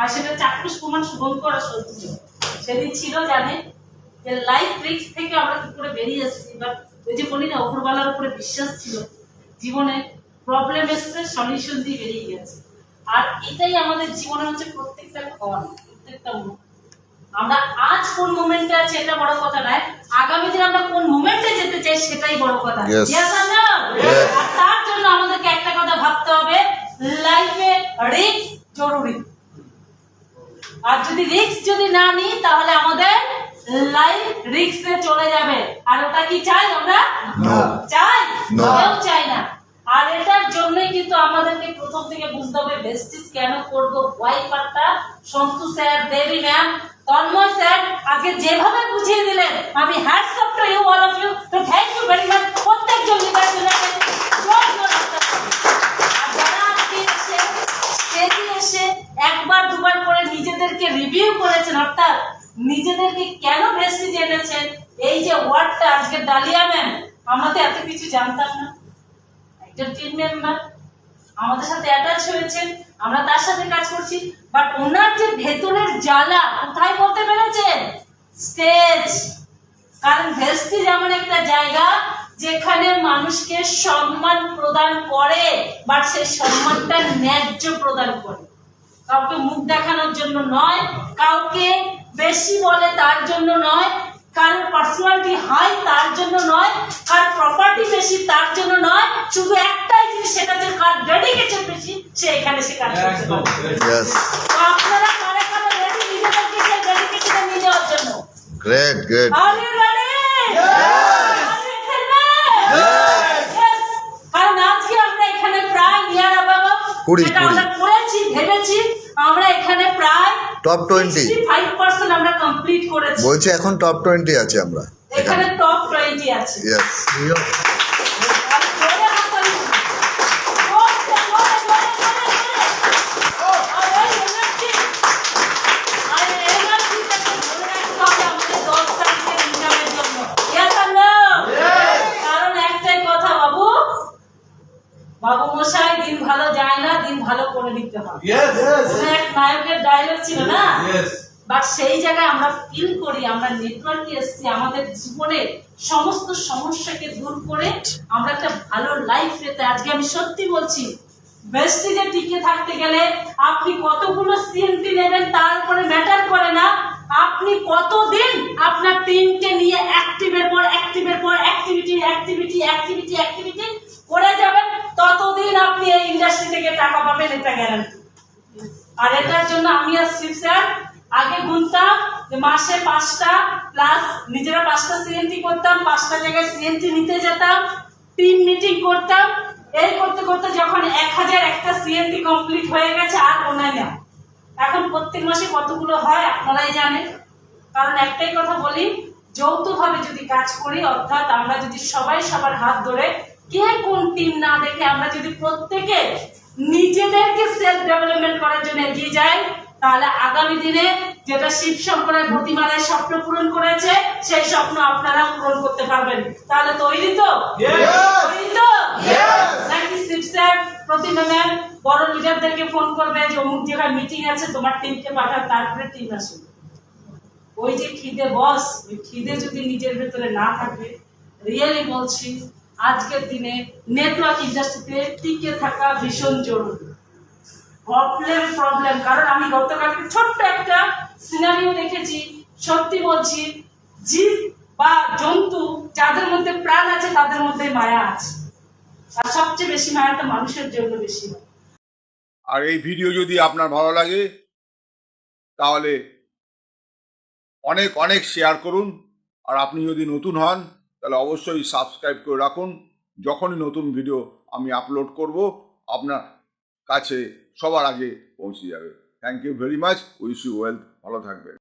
আর সেটা চাক্ষুষ প্রমাণ শুভঙ্কর করা সত্য সেদিন ছিল। জানে যে লাইফ রিস্ক থেকে আমরা কি করে বেরিয়ে এসেছি, বাট ওই যে বলি না উপরওয়ালার উপরে বিশ্বাস ছিল, জীবনে প্রবলেম এসছে সলিউশন দিয়ে বেরিয়ে গেছে। আর এটাই আমাদের জীবনে হচ্ছে প্রত্যেকটা ক্ষণ, প্রত্যেকটা মুখ। আমরা আজ কোন মোমেন্টে আছি এটা বড় কথা নয়, আগামী দিন আমরা কোন মোমেন্টে যেতে চাই সেটাই বড় কথা। আর তার জন্য আমাদেরকে একটা কথা ভাবতে হবে, লাইফে রিস্ক জরুরি। আর যদি রিস্ক যদি না নিই তাহলে আমাদের লাইফ রিস্কে চলে যাবে। আর ওটা কি চাই আমরা? চাই? কেউ চাই না। আর এটার জন্যই কিন্তু আমাদেরকে প্রথম থেকে বুঝতে হবে ভেস্টিজ কেন করবো, ওয়াই পার্টটা Santu sir, Debi ma'am, Tanmoy sir আজকে যেভাবে বুঝিয়ে দিলেন, আমি hats off to you all of you. তো থ্যাংক ইউ ভেরি মাচ প্রত্যেকজন লিডারদের। এসে একবার দুবার করে নিজেদেরকে রিভিউ করেছেন, অর্থাৎ নিজেদেরকে কেন ভেস্টিজ এনেছেন, এই যে ওয়ার্ডটা আজকে ডালিয়া ম্যাম, আমরা তো এত কিছু জানতাম না। একজন টিম মেম্বার আমাদের সাথে অ্যাটাচ হয়েছেন, আমরা তার সাথে কাজ করছি, বাট ওনার যে ভেতরের জ্বালা কোথায় বলতে পেরেছেন? স্টেজ। কারণ ভেস্টিজ এমন একটা জায়গা যেখানে মানুষকে সম্মান প্রদান করে, বাট সেই সম্মানটা ন্যায্য প্রদান করে। কাউকে মুখ দেখানোর জন্য নয়, কাউকে বেশি বলে তার জন্য নয়, কারোর পার্সোনালিটি হাই তার জন্য নয়, কার প্রপার্টি বেশি তার জন্য নয়, শুধু একটাই জিনিস, সেটা হচ্ছে কার ডেডিকেশন বেশি, সে এখানে সে কাজ করতে পারে। তো আপনারা কারা কারা রেডি নিজেদেরকে সেই ডেডিকেশনটা নিয়ে যাওয়ার জন্য? Great great. Are you ready? কারণ আজকে আমরা এখানে প্রায় নিয়ার অ্যাবাউট যেটা আমরা করেছি ভেবেছি, আমরা এখানে প্রায় টপ 20 65% আমরা কমপ্লিট করেছি। বলছি এখন টপ 20 আছে আমরা এখানে টপ 20 আছে। ইয়েস। বাবু মশাই, দিন ভালো যায় না, দিন ভালো করে দিতে হবে। এক নায়কের ডায়লগ ছিল না, বাট সেই জায়গায় আমরা ফিল করি, আমরা নেটওয়ার্কে এসেছি আমাদের জীবনে সমস্ত সমস্যাকে দূর করে আমরা একটা ভালো লাইফ পেতে। আজকে আমি সত্যি বলছি, ভেস্টিজে টিকে থাকতে গেলে আপনি কতগুলো সিএমপি নেবেন তার উপরে ম্যাটার করে না, আপনি কতদিন আপনার টিমকে নিয়ে অ্যাক্টিভের পর অ্যাক্টিভিটি করে যাবেন, ততদিন আপনি এই ইন্ডাস্ট্রি থেকে টাকা পাবেন, এটা গ্যারান্টি। আর এটার জন্য আমি আর শিব স্যার আগে গুনতাম যে মাসে 5টা প্লাস নিজেরা 5টা সিএনটি করতাম, 5টা জায়গায় সিএনটি নিতে যেতাম, টিম মিটিং করতাম। এই করতে করতে যখন 1001টা সিএনটি কমপ্লিট হয়ে গেছে, আর ওনাই না। এখন প্রত্যেক মাসে কতগুলো হয় আপনারাই জানেন। কারণ একটাই কথা বলি, যৌথভাবে যদি কাজ করি, অর্থাৎ আমরা যদি সবাই সবার হাত ধরে, কে কোন টিম না দেখে আমরা যদি প্রত্যেকে নিজেদেরকে সেলফ ডেভেলপমেন্ট করার জন্য এগিয়ে যাই, তাহলে আগামী দিনে যেটা শিব শঙ্করের প্রতিমারায় স্বপ্ন পূরণ করেছে, সেই স্বপ্ন আপনারা পূরণ করতে পারবেন। তাহলে তৈরি তো? তৈরি তো? নাকি শিব স্যার, প্রতিমা ম্যাম বড় লিডারদেরকে ফোন করবে যে অমুক জায়গায় মিটিং আছে, তোমার টিমকে পাঠান, তারপরে টিম আসবে। ওই যে খিদে বস, ওই খিদে যদি নিজের ভেতরে না থাকে, রিয়েলি বলছি আজকের দিনে নেটওয়ার্ক ইন্ডাস্ট্রিতে টিকে থাকা ভীষণ জরুরি। প্রবলেম কারণ আমি গতকালকে ছোট্ট একটা সিনারিও দেখেছি। সত্যি বলছি, জীব বা জন্তু যাদের মধ্যে প্রাণ আছে তাদের মধ্যে মায়া আছে, আর সবচেয়ে বেশি মায়াটা মানুষের জন্য বেশি হয়। আর এই ভিডিও যদি আপনার ভালো লাগে তাহলে অনেক অনেক শেয়ার করুন। আর আপনি যদি নতুন হন তাহলে অবশ্যই সাবস্ক্রাইব করে রাখুন। যখনই নতুন ভিডিও আমি আপলোড করব আপনার কাছে সবার আগে পৌঁছে যাবে। Thank you very much. Wish you wealth. ভালো থাকবেন।